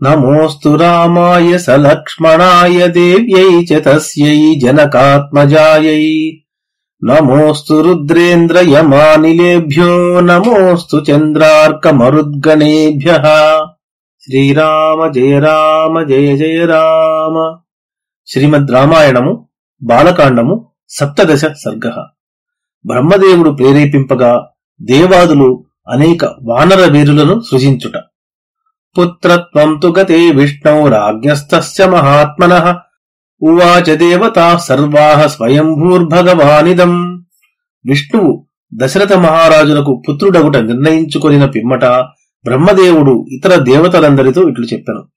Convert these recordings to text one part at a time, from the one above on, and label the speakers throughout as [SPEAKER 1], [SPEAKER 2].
[SPEAKER 1] నమోస్తు రామాయ సలక్ష్మణాయ దేవ్యై చ తస్యై జనకాత్మజాయై. నమోస్తు రుద్రేంద్రయమానిలేభ్యో నమోస్తు చంద్రార్కమరుద్గణేభ్యః. శ్రీరామ జయ రామ జయ జయ రామ. శ్రీమద్ రామాయణము బాలకాండము సప్తదశ సర్గః. బ్రహ్మదేవుడు ప్రేరేపింపగా దేవాదులు అనేక వానర వీరులను సృజించుట. పుత్రత్వం తు గతే విష్ణౌ రాజ్ఞస్తస్య మహాత్మనః. ఉవాచ దేవతాః సర్వాః స్వయంభూర్భగవానిదం. విష్ణువు దశరథ మహారాజునకు పుత్రుడగుట నిర్ణయించుకొనిన పిమ్మట బ్రహ్మదేవుడు ఇతర దేవతలందరితో ఇట్లు చెప్పెను.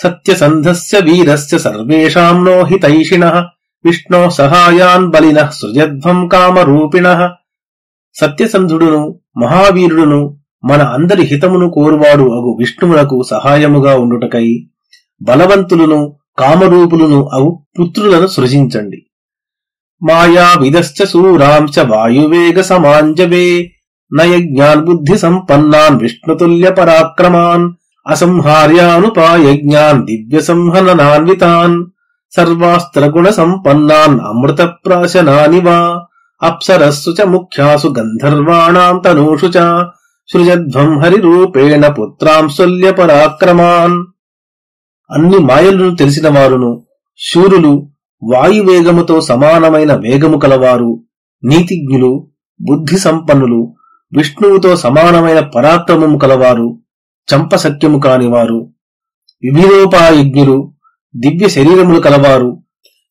[SPEAKER 1] సత్యసంధస్య వీరస్య సర్వేషాం నో హితైషిణః. విష్ణో సహాయాన్ బలినః సృజధ్వం కామరూపిణః. సత్యసంధుడును మహావీరుడును మన అందరి హితమును కోరువాడు అగు విష్ణువునకు సహాయముగా ఉండుటకై బలవంతులను కామరూపులను అగు పుత్రులను సృజించండి. మాయా విదశ్చ శూరాంచ వాయువేగ సమాంజవే. నయజ్ఞాన్ బుద్ధి సంపన్నాన్ విష్ణుతుల్య పరాక్రమాన్. అసంహార్యానుపాయజ్ఞాన్ దివ్య సంహననాన్వితాన్. సర్వాస్త్రగుణ సంపన్నాన్ అమృత ప్రాశనాని వా. అప్సరస్సు చ ముఖ్యాసు గంధర్వాణాం తనూషు చ. సృజధ్వం హరిరూపేణ పుత్రాంశల్య పరాక్రమాన్. అన్ని మాయలను తెలిసిన వారును, శూరులు, వాయువేగముతో సమానమైన వేగము కలవారు, నీతిజ్ఞులు, బుద్ధి సంపన్నులు, విష్ణువుతో సమానమైన పరాక్రమము కలవారు, చంపశక్యము కానివారు, విభిన్నోపాయజ్ఞులు, దివ్య శరీరములు కలవారు,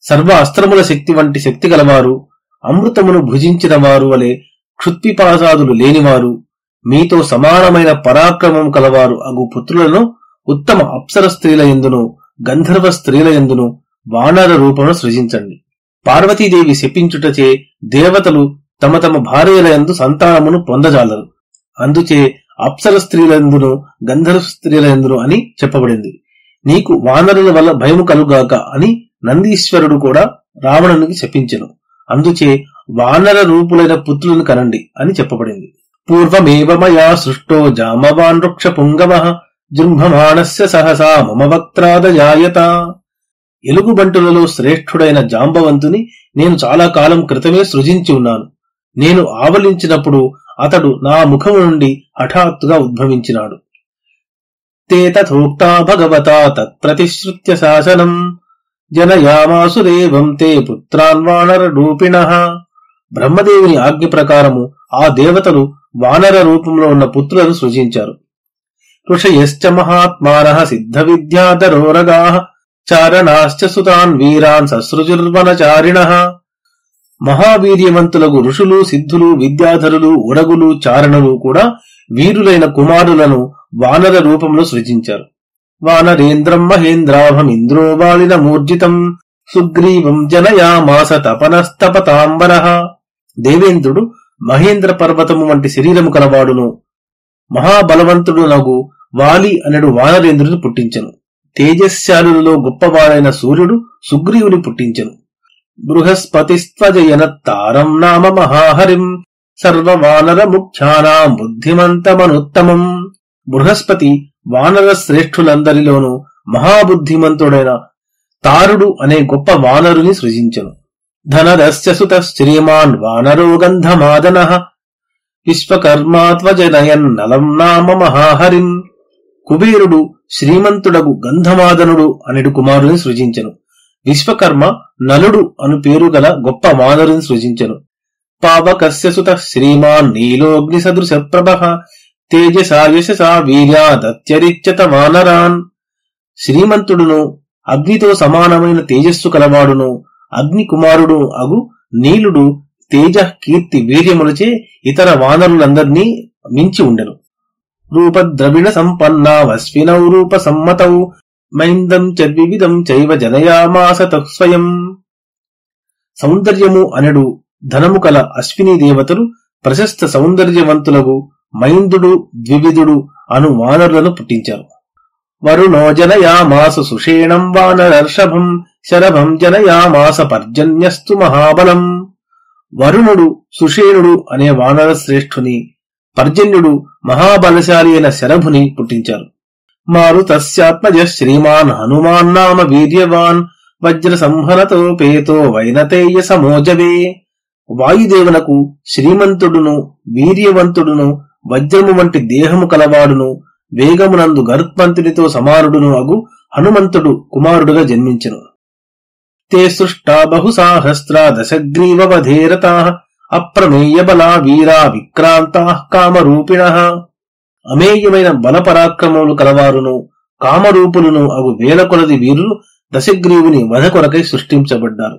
[SPEAKER 1] సర్వ అస్త్రముల శక్తి వంటి శక్తి గలవారు, అమృతమును భుజించిన వారు వలె క్షుత్పిపాసాదులు లేనివారు, మీతో సమానమైన పరాక్రమము కలవారు అగు పుత్రులను ఉత్తమ అప్సర స్త్రీల యందును గంధర్వ స్త్రీల యందును వానర రూపమును సృజించండి. పార్వతీదేవి శపించుటచే దేవతలు తమ తమ భార్యల యందు సంతానమును పొందజాలరు. అందుచే అప్సర స్త్రీలందును గంధర్వ స్త్రీల యందును అని చెప్పబడింది. నీకు వానరుల వల్ల భయము కలుగాక అని నందీశ్వరుడు కూడా రావణునికి శపించెను. అందుచే వానర రూపులైన పుత్రులను కనండి అని చెప్పబడింది. పూర్వమేవ మయా సృష్టో జామవాన్ వృక్ష పుంగవః. జృంభమాణస్య సహసా మమ వక్త్రాదజాయత. ఎలుగుబంటులలో శ్రేష్ఠుడైన జాంబవంతుని నేను చాలా కాలం క్రితమే సృజించి ఉన్నాను. నేను ఆవలించినప్పుడు అతడు నా ముఖము నుండి హఠాత్తుగా ఉద్భవించినాడు. తే తథోక్తా భగవతా తత్ప్రతిశ్రుత్య శాసనం. జనయామాసు దేవం తే పుత్రాన్ వానర రూపిణః. బ్రహ్మదేవుని ఆజ్ఞ ప్రకారము ఆ దేవతలు వానర రూపంలో ఉన్న పుత్రులను సృజించారు. ఋషయశ్చ మహాత్మానః సిద్ధ విద్యాధరోరగాః. చారణాశ్చ సుతాన్ వీరాన్ ససృజుర్వనచారిణః. మహావీర్యవంతులకు ఋషులు, సిద్ధులు, విద్యాధరులు, ఉరగులు, చారణులు కూడా వీరులైన కుమారులను వానర రూపంలో సృజించారు. వానరేంద్రం మహేంద్రాభమింద్రో వాలిన మూర్జితం. సుగ్రీవం జనయామాస తపనస్తపతాంబరః. దేవేంద్రుడు మహేంద్ర పర్వతము వంటి శరీరము కలవాడును మహాబలవంతుడునగు వాలి అనడు వానరేంద్రుని పుట్టించెను. తేజశ్శాలులలో గొప్పవాడైన సూర్యుడు సుగ్రీవుని పుట్టించెను. బృహస్పతిస్త్వజయనత్తారం నామ మహాహరిం. సర్వవానర ముఖ్యానాం బుద్ధిమంతమనుత్తమం. బృహస్పతి వానర శ్రేష్ఠులందరిలోనూ మహాబుద్ధిమంతుడైన తారుడు అనే గొప్ప వానరుని సృజించెను. ధనదస్య సుతః శ్రీమాన్ వానరో గంధమాదనః. విశ్వకర్మాత్వజనయన్నలం నామ మహాహరిం. కుబేరుడు శ్రీమంతుడగు గంధమాదనుడు అనెడు కుమారుని సృజించెను. విశ్వకర్మ నలుడు అను పేరు గల గొప్ప వానరుని సృజించెను. పావకస్య సుతః శ్రీమాన్ నీలోగ్ని సదృశ ప్రభః. తేజసా యశసా వీర్యాదత్యరిచ్యత వానరాన్. శ్రీమంతుడును అగ్నితో సమానమైన తేజస్సు కలవాడును అగ్ని కుమారుడు అగు నీలుడు తేజ కీర్తి వీర్యములచే ఇతర వానరులందరినీ మించి ఉండెను. రూపద్రవిణ సంపన్నా వస్వినౌ రూప సమ్మతౌ. మైందం చద్వివిధం చైవ జనయామాస తస్వయం. సౌందర్యము అనెడు ధనము కల అశ్విని దేవతలు ప్రశస్త సౌందర్యవంతులకు మైందుడు, ద్వివిధుడు అను వానరులను పుట్టించారు. వరుణో జనయామాస సుషేణం వానరర్షభం. శరభం జనయామాస పర్జన్యస్తు మహాబలం. వరుణుడు సుషేణుడు అనే వానర శ్రేష్ఠుని, పర్జన్యుడు మహాబలశాలి అయిన శరభుని పుట్టించారు. మారుతస్యాత్మజ శ్రీమాన్ హనుమాన్నామ వీర్యవాన్ వజ్ర సంహనతోపేతో వైనతేయ సమోజవే. వాయుదేవునకు శ్రీమంతుడును వీర్యవంతుడును వజ్రము వంటి దేహము కలవాడును వేగమునందు గరుత్మంతునితో సమానుడును అగు హనుమంతుడు కుమారుడుగా జన్మించెను. తే సృష్టా బహుసాహస్రా దశగ్రీవవధేరతాః అప్రమేయ బలా వీరా విక్రాంతాః కామరూపిణః. అమేయమైన బలపరాక్రమములు కలవారును కామరూపులను అగు వేల కొలది వీరులు దశగ్రీవుని వధ కొరకై సృష్టించబడ్డారు.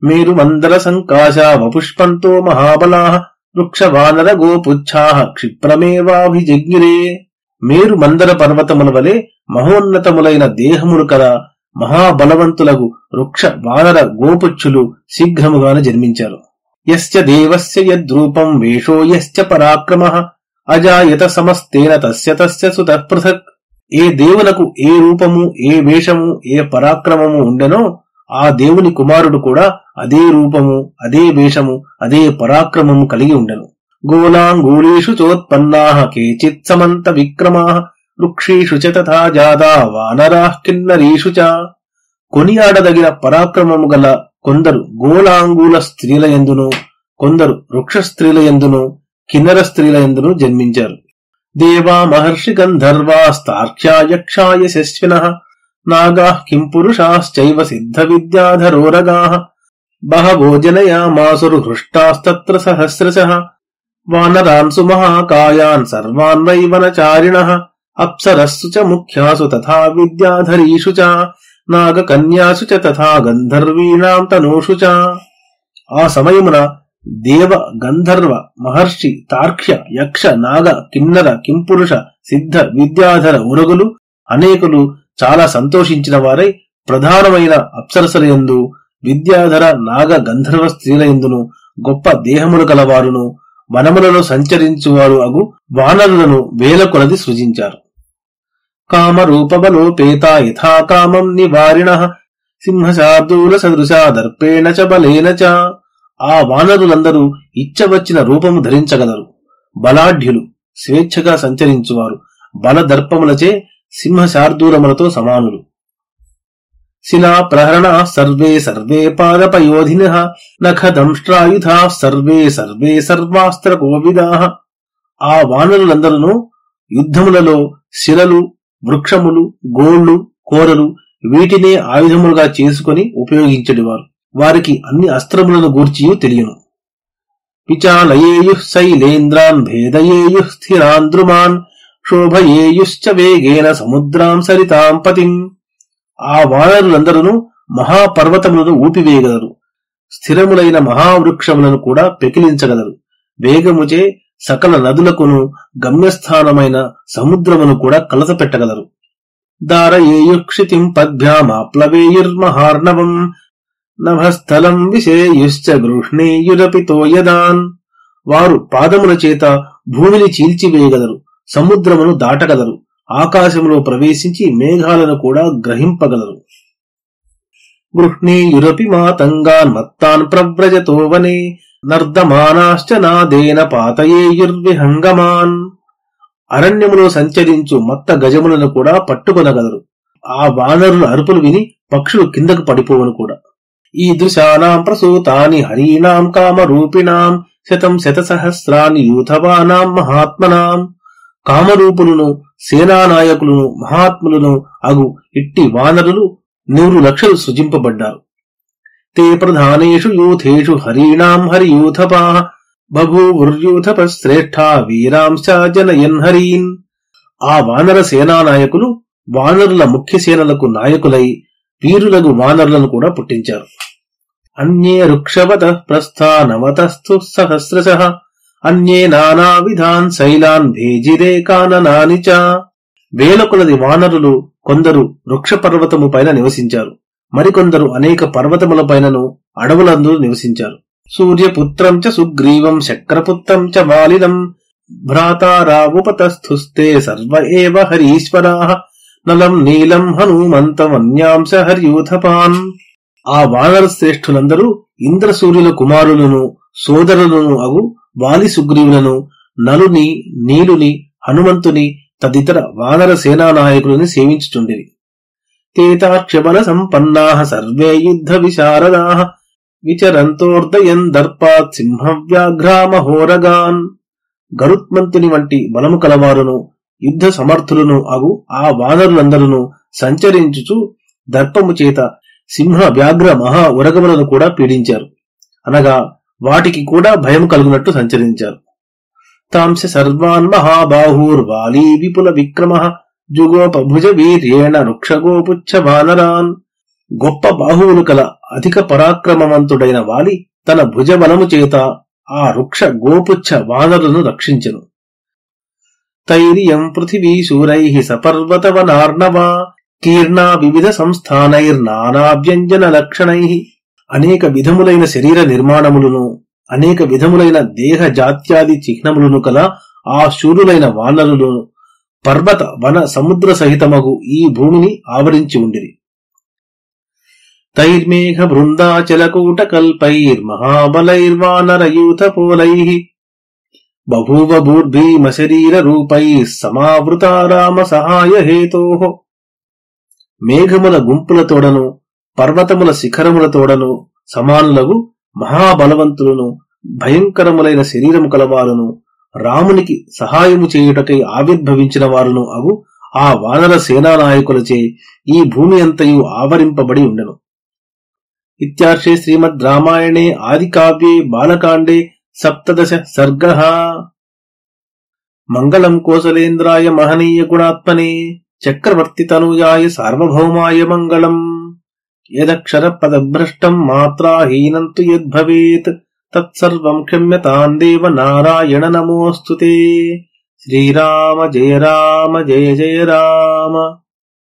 [SPEAKER 1] మేరు మందర సంకాశ వపుష్పంతో మహాబలాః వృక్షవానర గోపుచ్ఛాః క్షిప్రమేవాభిజజ్ఞిరే. మేరు మందర పర్వతముల వలె మహోన్నతములైన దేహములు కల మహాబలవంతులగు వృక్ష వానర గోపుచ్చులు శీఘ్రముగాను జన్మించారు. యస్య దేవస్య యద్రూపం వేషో యస్య పరాక్రమః అజాయత సమస్తేన తస్య తస్య సుతః పృథక్. ఏ దేవునకు ఏ రూపము ఏ వేషము ఏ పరాక్రమము ఉండెనో ఆ దేవుని కుమారుడు కూడా అదే రూపము అదే వేషము అదే పరాక్రమము కలిగి ఉండెను. గోలాంగూలీషు చోత్పన్నాః కేచిత్ సమంత విక్రమాః వృక్షీషు చ తథా జాతా వానరాః కిన్నరీషు చ. కొనియాడదగిన పరాక్రమము గల కొందరు గోళాంగుల స్త్రీల యందును కొందరు వృక్ష స్త్రీల యందును కిన్నర స్త్రీల యందును జన్మించారు. దేవా మహర్షి గంధర్వాస్తార్క్ష్యా యక్షా యశస్వినః నాగాః కింపురుషాశ్చైవ సిద్ధ విద్యాధరోరగాః బహవో జనయామాసురు హృష్టాస్తత్ర సహస్రశః వానరాన్సు మహాకాయాన్ సర్వాన్ వై వనచారిణః అప్సరస్సు చ ముఖ్యాసు తథా విద్యాధరీషు చ నాగకన్యాసు చ తథా గంధర్వీణాం తనూషు చ. ఆ సమయమున దేవ గంధర్వ మహర్షి తార్క్ష్య యక్ష నాగ కిన్నర కింపురుష సిద్ధ విద్యాధర ఉరగులు అనేకులు చాలా సంతోషించిన వారై ప్రధానమైన అప్సరసలయందు విద్యాధర నాగ గంధర్వ స్త్రీలయందును గొప్ప దేహములు కలవారును వనములలో సంచరించువారు అగు వానరులను వేల కొలది సృజించారు. కామరూపబలోపేత యథా కామం నివారిణః సింహశార్దూల సదృశా దర్పేణ చ బలేన చ. ఆ వానరులందరూ ఇచ్చవచ్చిన రూపము ధరించగలరు. బలాఢ్యులు స్వేచ్ఛగా సంచరించువారు బలదర్పములచే సింహశార్దూలములతో సమానులు. శిలా ప్రహరణ సర్వే సర్వే పాదపయోధినః నఖదంష్ట్రాయుధా సర్వే సర్వే సర్వాస్త్ర కోవిదాః. ఆ వానరులందరూ యుద్ధములలో శిలలు వృక్షములు గోళ్లు కోరలు వీటినే ఆయుధములుగా చేసుకుని ఉపయోగించేవారు. వారికి అన్ని అస్త్రములను గూర్చియూ తెలియను. విచాలయేయుః శైలేంద్రాన్ భేదయేయుః స్థిరాన్ ద్రుమాన్ శోభయేయుశ్చ వేగేన సముద్రాం సరితాం పతిం. ఆ వానరులందరూ మహాపర్వతములను ఊపివేయగలరు. స్థిరములైన మహావృక్షములను కూడా పెకిలించగలరు. వేగముచే సకల నదులకును గమ్యస్థానమైన సముద్రమును కూడా కలతపెట్టగలరు. దారయేయుక్షితిం పద్భ్యామాప్లవేయుర్మహార్ణవం నభస్థలం విశేయుశ్చ గృహ్ణేయురపి తోయదాన్. వారు పాదముల చేత భూమిని చీల్చివేయగలరు. సముద్రమును దాటగలరు. ఆకాశములో ప్రవేశించి మేఘాలను కూడా గ్రహింపగలరు. గృహ్ణీయురపి మాతంగాన్ మత్తాన్ ప్రవ్రజతో వనే నర్దమానాశ్చ నాదేన పాతయేయుర్విహంగమాన్. అరణ్యములో సంచరించు మత్త గజములను కూడా పట్టుకొనగలరు. ఆ వానరుల అరుపులు విని పక్షులు కిందకు పడిపోవను కూడా. ఈదృశానాం ప్రసూతాని హరీణాం కామరూపిణాం శతం శతసహస్రాని యూథవానాం మహాత్మనాం. కామరూపులను సేనానాయకులను మహాత్ములను అగు ఇట్టి వానరులు 100 లక్షలు సృజింపబడ్డారు. తే ప్రధానేషు యూథేషు హరీణాం హరియూథపాః బభూవుర్యూథప శ్రేష్ఠా వీరాంశ జనయన్ హరీన్. ఆ వానర సేనానాయకులు వానరుల ముఖ్య సేనలకు నాయకులై వీరులగు వానరులను కూడా పుట్టించారు. అన్యే వృక్షవత ప్రస్థానవతస్థు సహస్రశః అన్యే నానావిధాన్ శైలాన్ భేజిరే కాననాని చ. వేల కొలది వానరులు కొందరు వృక్ష పర్వతము పైన నివసించారు. మరికొందరు అనేక పర్వతముల పైనను అడవులందు నివసించారు. సూర్యపుత్రం చ సుగ్రీవం శక్రపుత్రం చ వాలినం భ్రాతారావుపతస్థుస్తే సర్వ ఏవ హరీశ్వరాః నలం నీలం హనుమంతం అన్యాంశ హర్యూథపాన్. ఆ వానర శ్రేష్ఠులందరూ ఇంద్రసూర్యుల కుమారులను సోదరులను అగు వాలి సుగ్రీవులను నలుని నీలుని హనుమంతుని తదితర వానర సేనా నాయకులని సేవించుచుండిరి. తేతాక్షబల సంపన్నాః సర్వే యుద్ధ విశారదాః విచరంతోర్దయన్ దర్పాత్ సింహవ్యాఘ్రామహోరగాన్. గరుత్మంతుని వంటి బలము కలవారును యుద్ధ సమర్థులను అగు ఆ వానరులందరూ సంచరించుచు దర్పము చేత సింహ వ్యాఘ్ర మహా ఉరగములను కూడా పీడించారు, అనగా వాటికి కూడా భయం కలుగునట్టు సంచరించారు. తాంశ సర్వాన్ మహాబాహూర్వాలీ విపుల విక్రమ జుగోపభుజ వీర్యేణ వృక్షగోపుచ్చ వానరాన్. గొప్ప బాహువులు కల అధిక పరాక్రమవంతుడైన వాలి తన భుజబలము చేత ఆ వృక్ష గోపుచ్చ వానరులను రక్షించెను. తైర్యం పృథివీశూరైః సపర్వతవనార్ణవా కీర్ణా వివిధ సంస్థానైర్నానా వ్యంజన లక్షణైః. అనేక విధములైన శరీర నిర్మాణములను అనేక విధములైన దేహ జాత్యాది చిహ్నములను కల ఆ శూరులైన వానరులను పర్వత వన సముద్ర సహితమగు ఈ భూమిని ఆవరించి ఉండిరి. తైర్మేఘ బృందాచలకూట కల్పైర్మహాబలైర్వానరయూథ పోలైః బభూవ భూర్భీమ శరీర రూపైః సమావృతా రామ సహాయ హేతోః. మేఘముల గుంపులతోడను పర్వతముల శిఖరములతోడను సమానులగు మహాబలవంతులను భయంకరములైన శరీరము కలవారును రామునికి సహాయము చేయుటకై ఆవిర్భవించిన వారును అగు ఆ వానర సేనానాయకులచే ఈ భూమి అంతయు ఆవరింపబడి ఉండెను. ఇత్యార్షే శ్రీమద్ రామాయణే ఆదికావ్యే బాలకాండే 17 సర్గః. మంగళం కోసలేంద్రాయ మహనీయ గుణాత్మనే చక్రవర్తి తనూయాయ సార్వభౌమాయ మంగళం. యదక్షర పదభ్రష్టం మాత్రాహీనం తు యద్భవేత్ తత్సర్వం క్షమ్యతాం దేవ నారాయణ నమోస్తుతే. శ్రీరామ జయ రామ జయ జయ రామ.